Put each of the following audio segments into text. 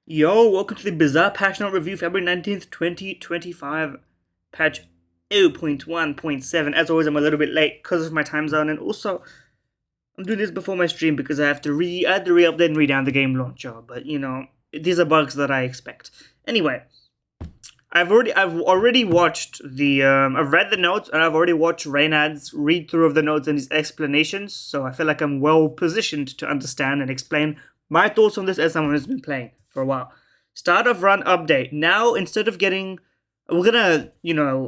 Yo, welcome to the Bazaar patch note review, February 19th, 2025, patch 0.1.7. As always, I'm a little bit late because of my time zone, and also, I'm doing this before my stream because I had to re-update and redown the game launcher, but these are bugs that I expect. Anyway, I've already watched I've read the notes, and I've already watched Reynad's read through of the notes and his explanations, so I feel like I'm well positioned to understand and explain my thoughts on this as someone who's been playing for a while. Start of run update. Now, instead of getting, we're gonna,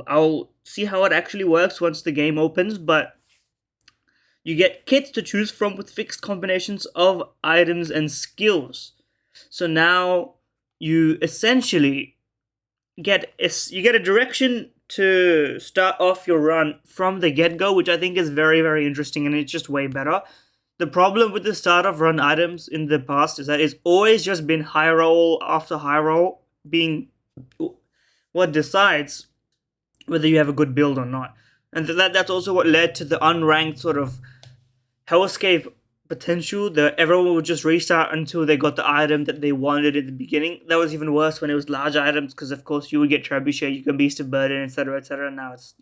I'll see how it actually works once the game opens, but you get kits to choose from with fixed combinations of items and skills. So now you essentially get a direction to start off your run from the get-go, which I think is very, very interesting, and it's just way better. The problem with the start of run items in the past is that it's always just been high roll after high roll being what decides whether you have a good build or not. And that's also what led to the unranked sort of hellscape potential that everyone would just restart until they got the item that they wanted at the beginning. That was even worse when it was large items, because of course you would get trebuchet, you can beast of burden, etc., etc. Now it's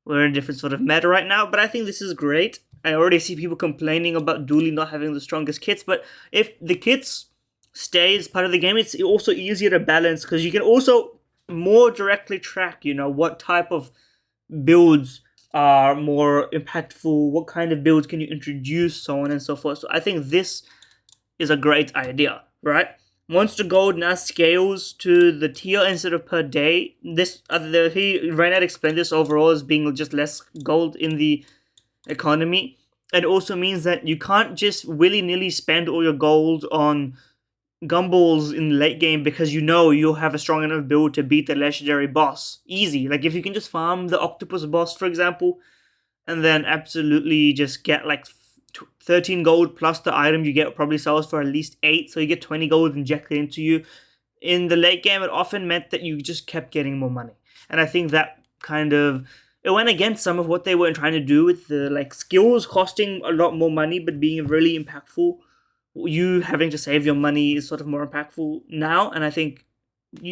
we're in a different sort of meta right now, but I think this is great. I already see people complaining about Dooley not having the strongest kits, but if the kits stay as part of the game, it's also easier to balance because you can also more directly track, what type of builds are more impactful, what kind of builds can you introduce, so on and so forth. So I think this is a great idea, right? Monster gold now scales to the tier instead of per day. Reynad explained this overall as being just less gold in the economy. It also means that you can't just willy-nilly spend all your gold on gumballs in the late game because you'll have a strong enough build to beat the legendary boss. Easy. Like if you can just farm the octopus boss, for example, and then absolutely just get like 13 gold plus the item you get probably sells for at least 8, so you get 20 gold injected into you. In the late game, it often meant that you just kept getting more money. And I think that it went against some of what they were trying to do with the skills costing a lot more money but being really impactful. You having to save your money is sort of more impactful now, and I think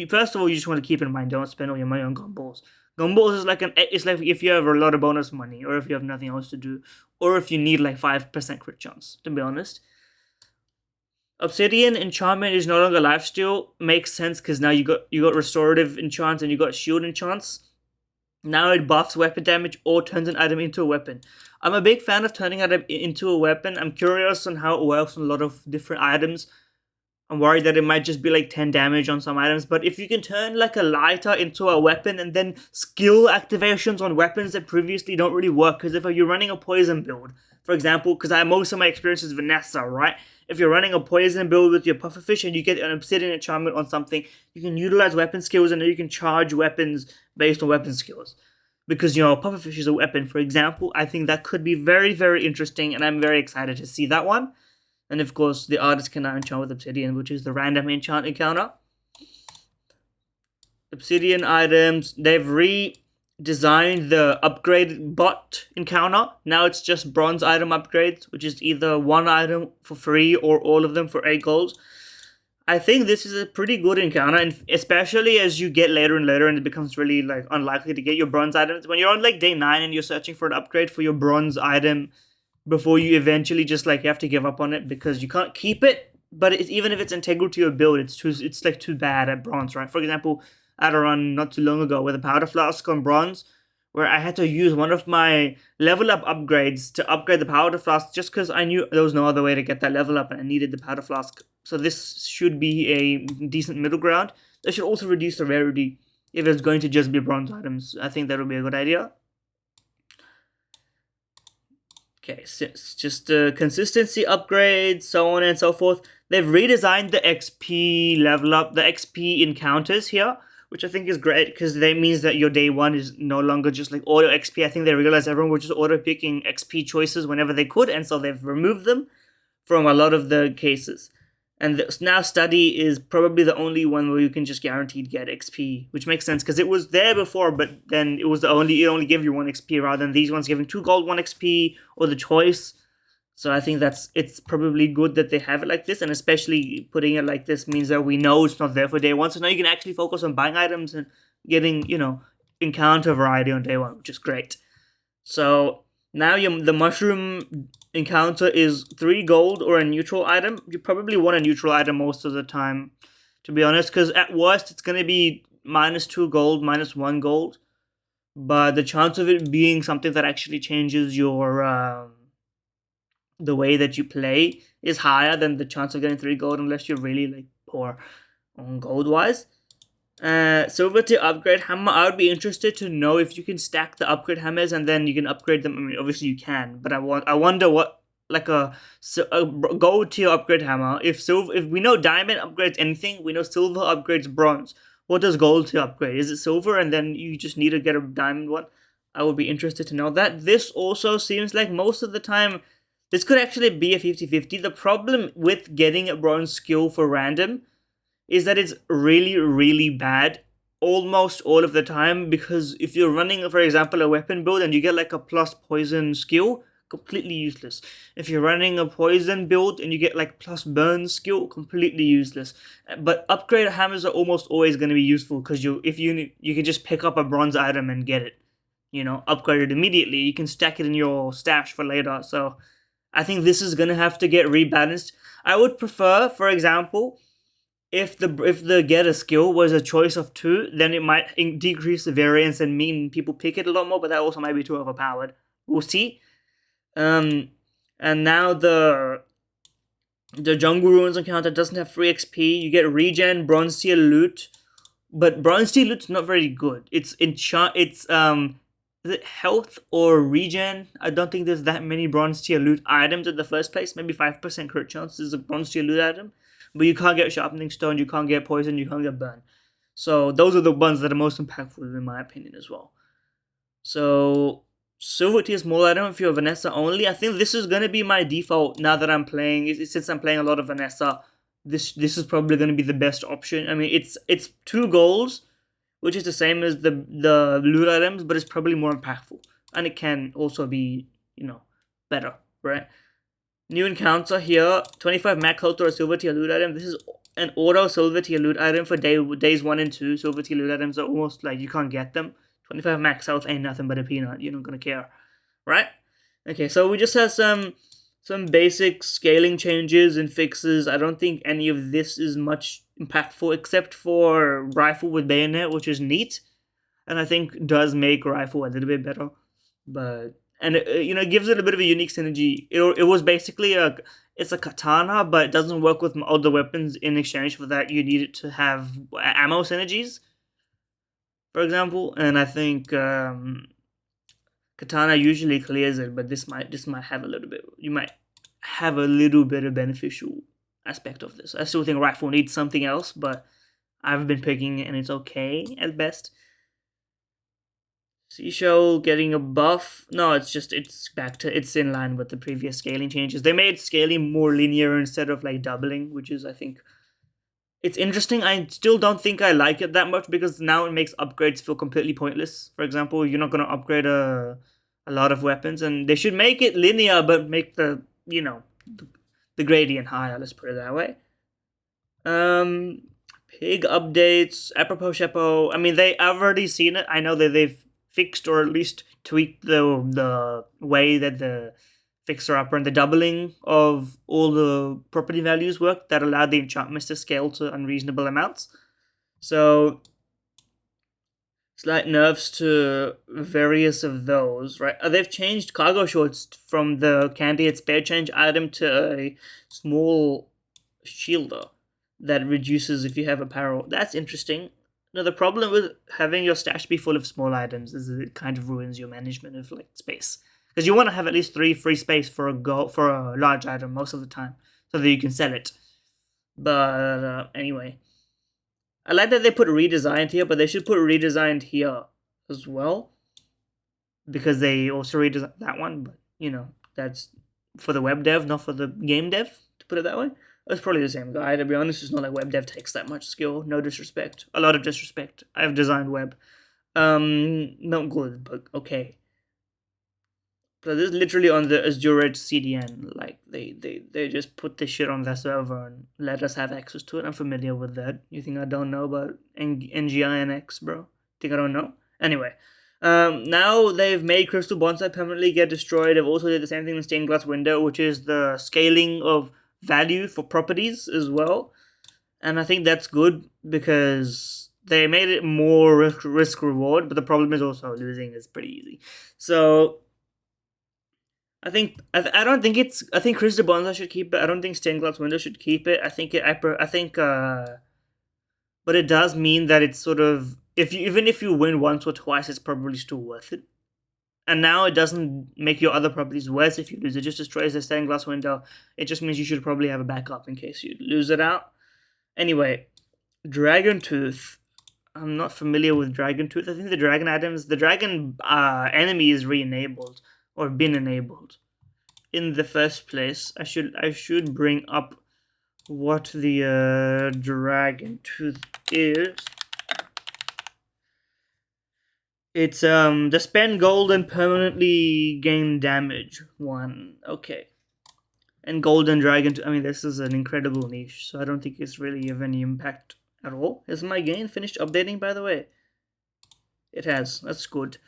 first of all you just want to keep in mind, don't spend all your money on gumballs. Gumballs is it's like if you have a lot of bonus money, or if you have nothing else to do, or if you need like 5% crit chance, to be honest. Obsidian enchantment is no longer lifesteal. Makes sense because now you got restorative enchants and you got shield enchants. Now it buffs weapon damage or turns an item into a weapon. I'm a big fan of turning an item into a weapon. I'm curious on how it works on a lot of different items. I'm worried that it might just be like 10 damage on some items, but if you can turn like a lighter into a weapon and then skill activations on weapons that previously don't really work, because if you're running a poison build, for example, because I have most of my experience is Vanessa, right? If you're running a poison build with your pufferfish and you get an obsidian enchantment on something, you can utilize weapon skills and then you can charge weapons based on weapon skills. Because, pufferfish is a weapon, for example. I think that could be very, very interesting, and I'm very excited to see that one. And of course, the artist can now enchant with Obsidian, which is the random enchant encounter. Obsidian items, they've redesigned the upgrade bot encounter. Now it's just bronze item upgrades, which is either one item for free or all of them for 8 gold. I think this is a pretty good encounter, and especially as you get later and later and it becomes really unlikely to get your bronze items. When you're on day 9 and you're searching for an upgrade for your bronze item, before you eventually just you have to give up on it because you can't keep it. But even if it's integral to your build, it's too bad at bronze, right? For example, I had a run not too long ago with a powder flask on bronze, where I had to use one of my level up upgrades to upgrade the powder flask just because I knew there was no other way to get that level up and I needed the powder flask. So this should be a decent middle ground. That should also reduce the rarity if it's going to just be bronze items. I think that would be a good idea. Okay, so it's just consistency upgrades, so on and so forth. They've redesigned the XP level up, the XP encounters here, which I think is great because that means that your day 1 is no longer just like auto XP. I think they realized everyone was just auto picking XP choices whenever they could, and so they've removed them from a lot of the cases. And now study is probably the only one where you can just guaranteed get XP, which makes sense because it was there before, but then it only gave you 1 XP rather than these ones giving 2 gold, 1 XP, or the choice. So I think it's probably good that they have it like this, and especially putting it like this means that we know it's not there for day one. So now you can actually focus on buying items and getting, encounter variety on day one, which is great. So now the mushroom encounter is 3 gold or a neutral item. You probably want a neutral item most of the time, to be honest, because at worst it's going to be -2 gold, -1 gold. But the chance of it being something that actually changes your the way that you play is higher than the chance of getting 3 gold unless you're really like poor on gold wise. Silver tier upgrade hammer. I would be interested to know if you can stack the upgrade hammers and then you can upgrade them. I mean, obviously you can, but I wonder what like a gold tier upgrade hammer. If we know diamond upgrades anything, we know silver upgrades bronze. What does gold tier upgrade? Is it silver and then you just need to get a diamond one? I would be interested to know that. This also seems like most of the time this could actually be a 50-50. The problem with getting a bronze skill for random is that it's really, really bad almost all of the time, because if you're running, for example, a weapon build and you get like a plus poison skill, completely useless. If you're running a poison build and you get like plus burn skill, completely useless. But upgrade hammers are almost always going to be useful because you can just pick up a bronze item and get it, upgrade it immediately. You can stack it in your stash for later. So I think this is going to have to get rebalanced. I would prefer, for example, if the get a skill was a choice of 2, then it might decrease the variance and mean people pick it a lot more, but that also might be too overpowered. We'll see. And now the Jungle Ruins encounter doesn't have free XP. You get regen, bronze tier loot, but bronze tier loot's not very good. It's is it health or regen? I don't think there's that many bronze tier loot items in the first place. Maybe 5% crit chance is a bronze tier loot item. But you can't get sharpening stone, you can't get poison, you can't get burn. So those are the ones that are most impactful in my opinion as well. So silver tier small item if you're Vanessa only. I think this is gonna be my default now that I'm playing. Since I'm playing a lot of Vanessa, this is probably gonna be the best option. I mean, it's 2 goals, which is the same as the loot items, but it's probably more impactful, and it can also be better, right? New encounter here, 25 max health or a silver tier loot item. This is an auto silver tier loot item for days 1 and 2. Silver tier loot items are almost like you can't get them. 25 max health ain't nothing but a peanut. You're not gonna care, right? Okay, so we just have some basic scaling changes and fixes. I don't think any of this is much impactful except for rifle with bayonet, which is neat, and I think does make rifle a little bit better, but. And it gives it a bit of a unique synergy. It was basically it's a katana, but it doesn't work with other weapons. In exchange for that, you need it to have ammo synergies, for example. And I think katana usually clears it, but this might have a little bit. You might have a little bit of beneficial aspect of this. I still think rifle needs something else, but I've been picking it and it's okay at best. Seashell getting a buff. No, it's in line with the previous scaling changes. They made scaling more linear instead of like doubling, which is, I think, it's interesting. I still don't think I like it that much because now it makes upgrades feel completely pointless. For example, you're not going to upgrade a lot of weapons, and they should make it linear but make the gradient higher, let's put it that way. Pig updates, apropos Shepo. I mean, I've already seen it. I know that they've fixed or at least tweaked the way that the fixer upper and the doubling of all the property values work that allowed the enchantments to scale to unreasonable amounts. So slight nerfs to various of those, right? They've changed cargo shorts from the Candy Spare Change item to a small shielder that reduces if you have apparel. That's interesting. Now, the problem with having your stash be full of small items is that it kind of ruins your management of like space, because you want to have at least 3 free space for a large item most of the time, so that you can sell it. But anyway, I like that they put redesigned here, but they should put redesigned here as well, because they also redesigned that one. But that's for the web dev, not for the game dev, to put it that way. It's probably the same guy, to be honest. It's not like web dev takes that much skill. No disrespect. A lot of disrespect. I've designed web. Not good, but okay. So this is literally on the Azure CDN. Like they just put this shit on their server and let us have access to it. I'm familiar with that. You think I don't know about NGINX, bro? Think I don't know? Anyway, now they've made Crystal Bonsai permanently get destroyed. They've also did the same thing in Stained Glass Window, which is the scaling of value for properties as well. And I think that's good because they made it more risk reward. But the problem is also losing is pretty easy. So I don't think it's I think Chris DeBonza should keep it. I don't think Stained Glass Window should keep it. I think but it does mean that it's sort of if you even if you win once or twice, it's probably still worth it. And now it doesn't make your other properties worse if you lose. It just destroys the Stained Glass Window. It just means you should probably have a backup in case you lose it out. Anyway, Dragon Tooth. I'm not familiar with Dragon Tooth. I think the dragon items, the dragon enemy is re-enabled or been enabled. In the first place, I should bring up what the Dragon Tooth is. It's the spend gold and permanently gain damage one. Okay. And golden dragon. I mean, this is an incredible niche, so I don't think it's really of any impact at all. Has my game finished updating, by the way? It has. That's good.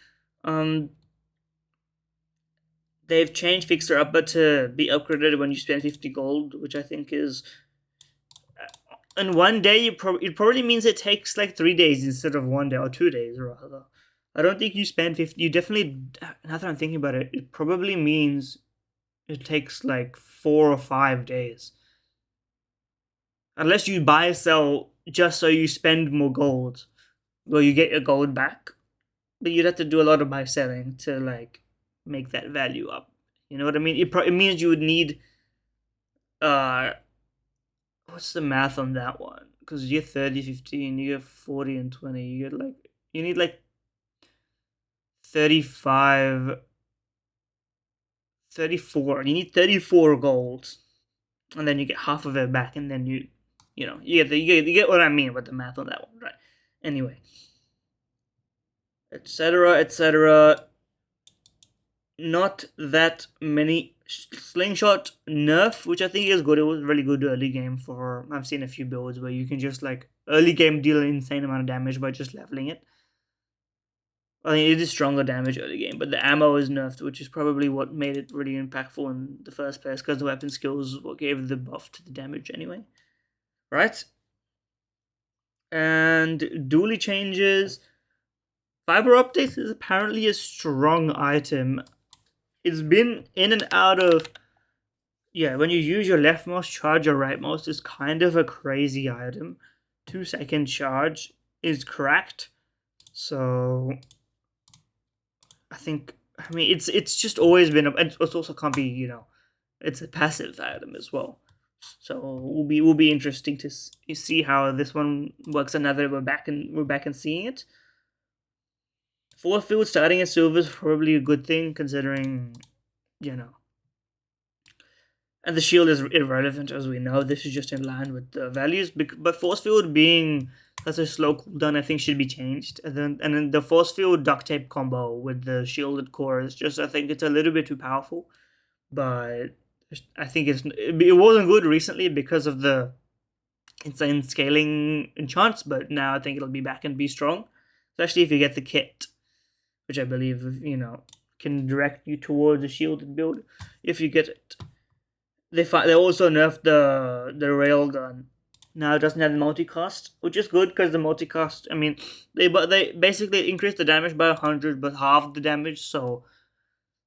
They've changed Fixer Upper to be upgraded when you spend 50 gold, which I think is... In one day, it probably means it takes like 3 days instead of 1 day, or 2 days rather. I don't think you spend 50... You definitely... Now that I'm thinking about it, it probably means it takes like 4 or 5 days. Unless you buy or sell just so you spend more gold. Well, you get your gold back. But you'd have to do a lot of buy selling to like make that value up. You know what I mean? It means you would need what's the math on that one? Because you get 30, 15, you get 40 and 20, you get like you need like 35 34. You need 34 gold. And then you get half of it back, and then you get what I mean with the math on that one, right? Anyway. Etc. etc. Not that many slingshot nerf, which I think is good. It was really good early game for. I've seen a few builds where you can just like early game deal an insane amount of damage by just leveling it. I mean, it is stronger damage early game, but the ammo is nerfed, which is probably what made it really impactful in the first place, because the weapon skills what gave the buff to the damage anyway. Right? And dually changes. Fiber Optics is apparently a strong item. It's been in and out of... Yeah, when you use your left mouse, charge your right mouse is kind of a crazy item. 2-second charge is cracked. So... I mean, it's just always been... And it also can't be, it's a passive item as well. So will be interesting to see how this one works. And now that we're back and seeing it. Force field starting at silver is probably a good thing, considering, And the shield is irrelevant, as we know. This is just in line with the values. But force field being such a slow cooldown, I think should be changed. And then the force field duct tape combo with the shielded core is just, I think it's a little bit too powerful. But I think it wasn't good recently because of the insane scaling enchants. But now I think it'll be back and be strong, especially if you get the kit, which I believe, can direct you towards a shielded build if you get it. They also nerfed the railgun. Now it doesn't have the multicast, which is good because the multicast. I mean, they basically increased the damage by 100, but half the damage. So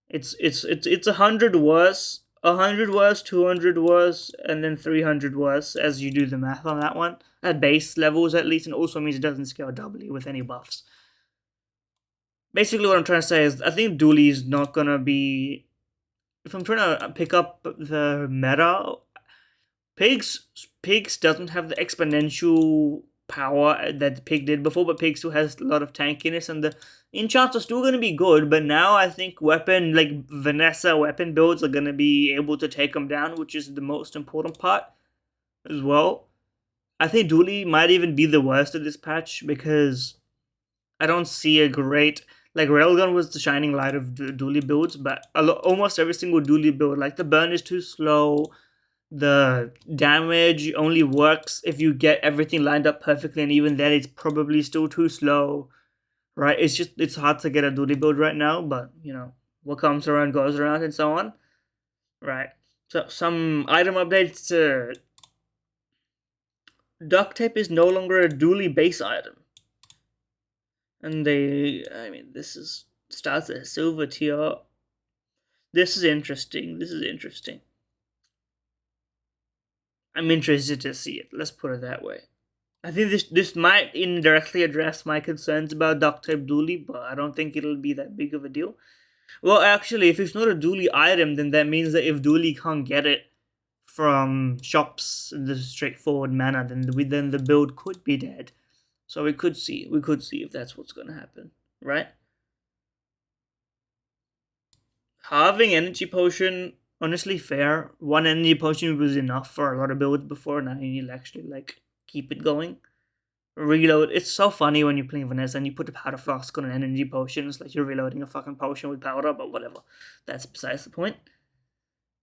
it's 100 worse, 100 worse, 200 worse, and then 300 worse as you do the math on that one at base levels at least, and also means it doesn't scale doubly with any buffs. Basically, what I'm trying to say is, I think Dooley is not gonna be. If I'm trying to pick up the meta, Pigs doesn't have the exponential power that Pig did before, but Pig still has a lot of tankiness, and the enchants are still gonna be good. But now I think Vanessa weapon builds are gonna be able to take them down, which is the most important part as well. I think Dooley might even be the worst of this patch because I don't see a great... Like Railgun was the shining light of dually builds, but almost every single dually build, like the burn is too slow, the damage only works if you get everything lined up perfectly, and even then it's probably still too slow, right? It's hard to get a dually build right now, but you know, what comes around goes around and so on, right? So some item updates. Duct tape is no longer a dually base item. And this starts at silver tier. This is interesting. I'm interested to see it. Let's put it that way. I think this might indirectly address my concerns about duct tape dually, but I don't think it'll be that big of a deal. Well, actually, if it's not a dually item, then that means that if dually can't get it from shops in this straightforward manner, then the build could be dead. So we could see if that's what's gonna happen, right? Halving energy potion, honestly fair. One energy potion was enough for a lot of builds before. Now you need to actually like keep it going. Reload. It's so funny when you're playing Vanessa and you put a powder flask on an energy potion. It's like you're reloading a fucking potion with powder, but whatever. That's besides the point.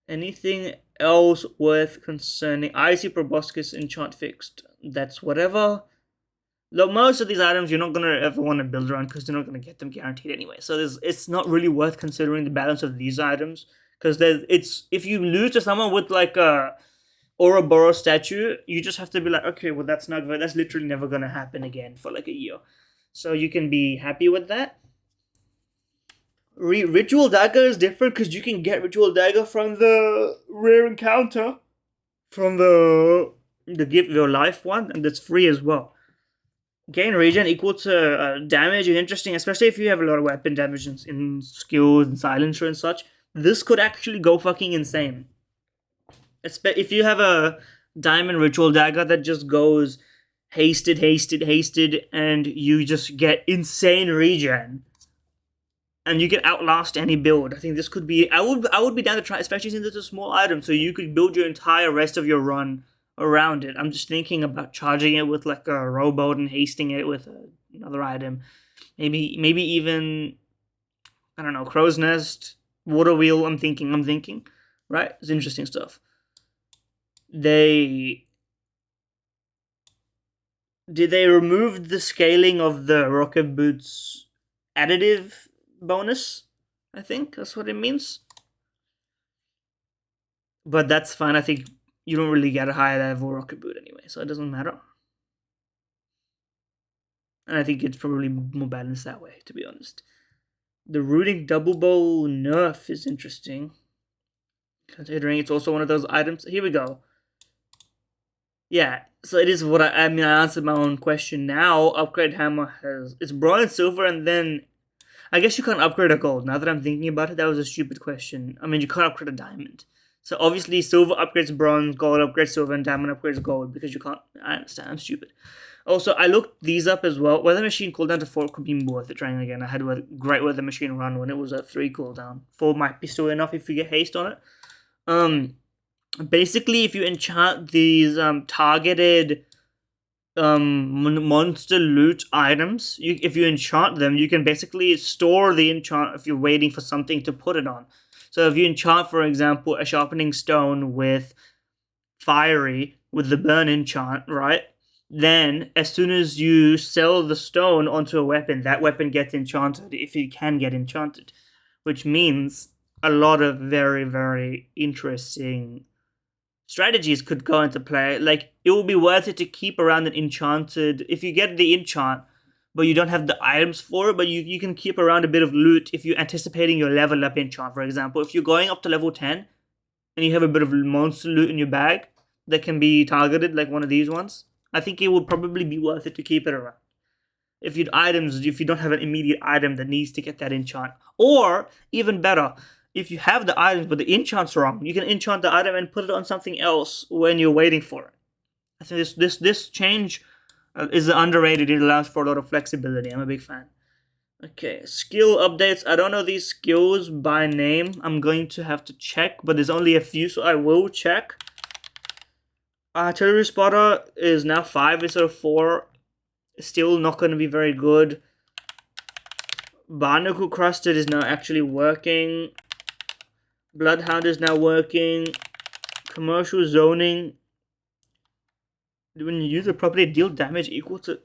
Anything else worth concerning? Icy Proboscis enchant fixed. That's whatever. Look, most of these items you're not gonna ever want to build around because you're not gonna get them guaranteed anyway. So it's not really worth considering the balance of these items because if you lose to someone with like a Ouroboros statue, you just have to be like, okay, well that's literally never gonna happen again for like a year. So you can be happy with that. Ritual dagger is different because you can get ritual dagger from the rare encounter, from the give your life one, and that's free as well. Gain regen equal to damage is interesting, especially if you have a lot of weapon damage in skills and silencer and such. This could actually go fucking insane. If you have a diamond ritual dagger that just goes hasted, and you just get insane regen, and you can outlast any build. I think this could be. I would be down to try, especially since it's a small item, so you could build your entire rest of your run around it. I'm just thinking about charging it with like a rowboat and hasting it with another item. Maybe even, I don't know, crow's nest, water wheel. I'm thinking, right? It's interesting stuff. Did they remove the scaling of the rocket boots additive bonus? I think that's what it means. But that's fine. I think you don't really get a high level rocket boot anyway, so it doesn't matter. And I think it's probably more balanced that way, to be honest. The rooting double bow nerf is interesting, considering it's also one of those items. Here we go. Yeah, so it is what I answered my own question now. Upgrade hammer it's bronze and silver, and then I guess you can't upgrade a gold. Now that I'm thinking about it, that was a stupid question. I mean, you can't upgrade a diamond. So obviously silver upgrades bronze, gold upgrades silver, and diamond upgrades gold because you can't. I understand, I'm stupid. Also, I looked these up as well. Weather machine cooldown to 4 could be worth it trying again. I had a great weather machine run when it was at 3 cooldown. 4 might be still enough if you get haste on it. Basically, if you enchant these targeted monster loot items, if you enchant them, you can basically store the enchant if you're waiting for something to put it on. So if you enchant, for example, a sharpening stone with fiery, with the burn enchant, right? Then, as soon as you sell the stone onto a weapon, that weapon gets enchanted, if it can get enchanted. Which means a lot of very, very interesting strategies could go into play. Like, it will be worth it to keep around an enchanted... If you get the enchant, but you don't have the items for it, but you can keep around a bit of loot if you're anticipating your level up enchant, for example. If you're going up to level 10, and you have a bit of monster loot in your bag that can be targeted, like one of these ones, I think it would probably be worth it to keep it around. If you don't have an immediate item that needs to get that enchant. Or, even better, if you have the items but the enchant's wrong, you can enchant the item and put it on something else when you're waiting for it. I think this change is underrated. It allows for a lot of flexibility. I'm a big fan. Okay, skill updates. I don't know these skills by name. I'm going to have to check, but there's only a few, so I will check. Artillery spotter is now 5 instead of 4. Still not going to be very good. Barnacle Crusted is now actually working. Bloodhound is now working. Commercial zoning. When you use a property, deal damage equal to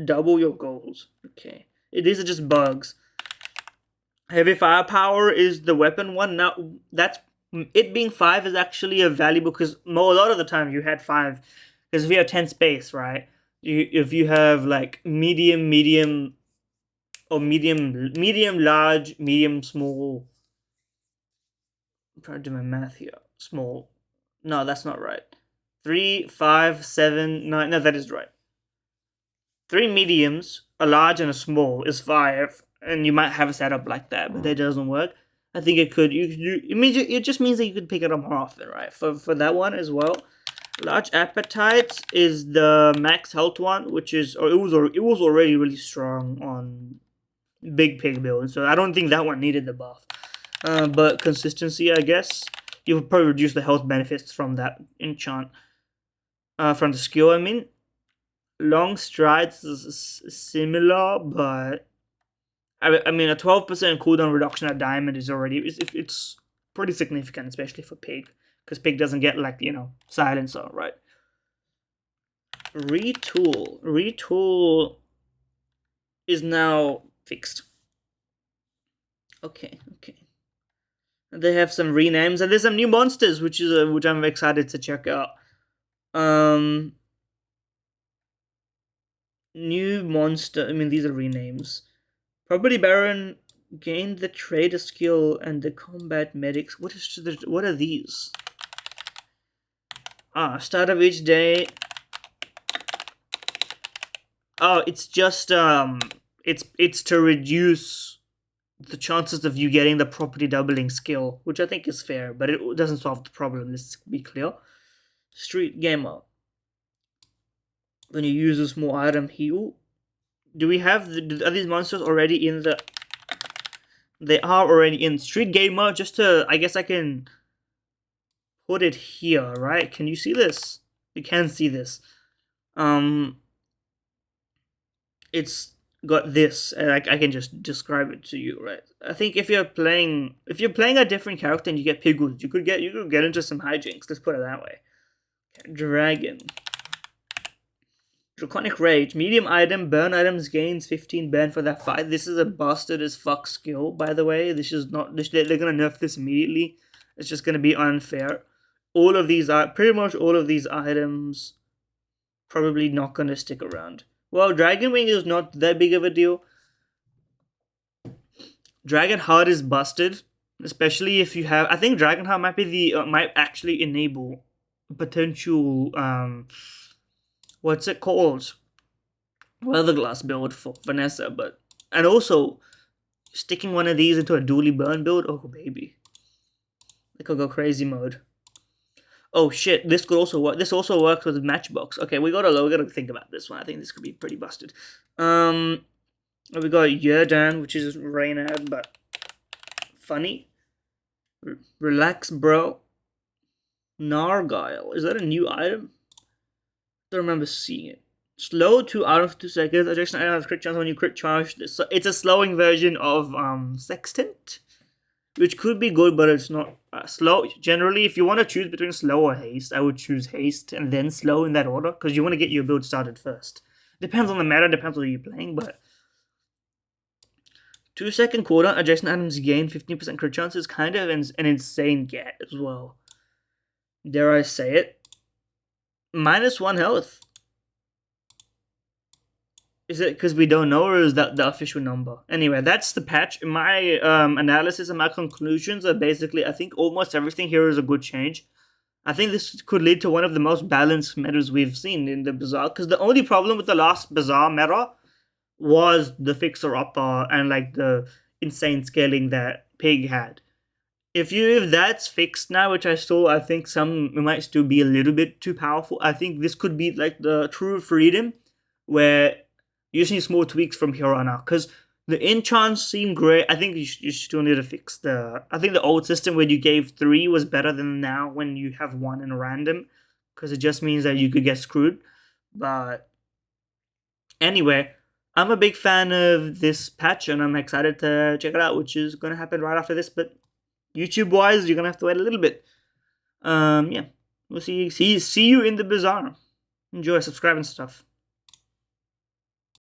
double your goals. Okay. These are just bugs. Heavy firepower is the weapon one. Now, that's it being 5 is actually a valuable because a lot of the time you had 5. Because if you have 10 space, right? If you have like medium, or medium, large, medium, small. I'm trying to do my math here. Small. No, that's not right. 3, 5, 7, 9. No, that is right. 3 mediums, a large and a small is 5, and you might have a setup like that, but that doesn't work. I think it could. It just means that you could pick it up more often, right? For that one as well. Large appetites is the max health one, which is, or it was already really strong on big pig build, so I don't think that one needed the buff. But consistency, I guess you would probably reduce the health benefits from that enchant. From the skill, I mean. Long strides is similar, but I mean a 12% cooldown reduction at diamond is already it's pretty significant, especially for pig, because pig doesn't get like silencer, right? Retool is now fixed. Okay. They have some renames and there's some new monsters, which I'm excited to check out. New monster. I mean, these are renames. Property Baron gained the trader skill and the combat medics. What are these? Start of each day. Oh, it's just it's to reduce the chances of you getting the property doubling skill, which I think is fair, but it doesn't solve the problem. Let's be clear. Street Gamer. When you use a small item heal. Do we have are these monsters already in the? They are already in Street Gamer. Just to, I guess I can put it here, right? Can you see this? You can see this. It's got this, and I can just describe it to you, right? I think if you're playing a different character and you get Pigwood, you could get into some hijinks. Let's put it that way. Dragon. Draconic Rage. Medium item. Burn items gains 15 burn for that fight. This is a bastard as fuck skill, by the way. This is not. They're gonna nerf this immediately. It's just gonna be unfair. All of these are pretty much all of these items probably not gonna stick around. Well, Dragon Wing is not that big of a deal. Dragon Heart is busted, especially if you have. I think Dragon Heart might be the might actually enable potential what's it called? Weatherglass build for Vanessa, and also sticking one of these into a dually burn build. Oh baby, it could go crazy mode. Oh shit, this could also work. This also works with Matchbox. Okay, we gotta think about this one. I think this could be pretty busted. We got Yerdan, which is Reynad, but funny. Relax, bro. Nargile. Is that a new item? I don't remember seeing it. Slow 2 out of 2 seconds. Adjacent item has crit chance when you crit charge. It's a slowing version of Sextant, which could be good, but it's not slow. Generally, if you want to choose between slow or haste, I would choose haste and then slow in that order, because you want to get your build started first. Depends on the meta, depends on who you're playing, but 2-second cooldown, adjacent items gain 15% crit chance is kind of an insane get as well. Dare I say it? -1 health. Is it because we don't know, or is that the official number? Anyway, that's the patch. My analysis and my conclusions are basically, I think almost everything here is a good change. I think this could lead to one of the most balanced metas we've seen in the Bazaar, because the only problem with the last Bazaar meta was the fixer-upper and like the insane scaling that Pig had. If that's fixed now, which I think it might still be a little bit too powerful. I think this could be like the true freedom, where you just need small tweaks from here on out. Because the enchants seem great. I think you still need to fix I think the old system where you gave 3 was better than now when you have 1 in random, because it just means that you could get screwed. But anyway, I'm a big fan of this patch, and I'm excited to check it out, which is going to happen right after this. But YouTube-wise, you're going to have to wait a little bit. Yeah, we'll see you in the bazaar. Enjoy, subscribe and stuff.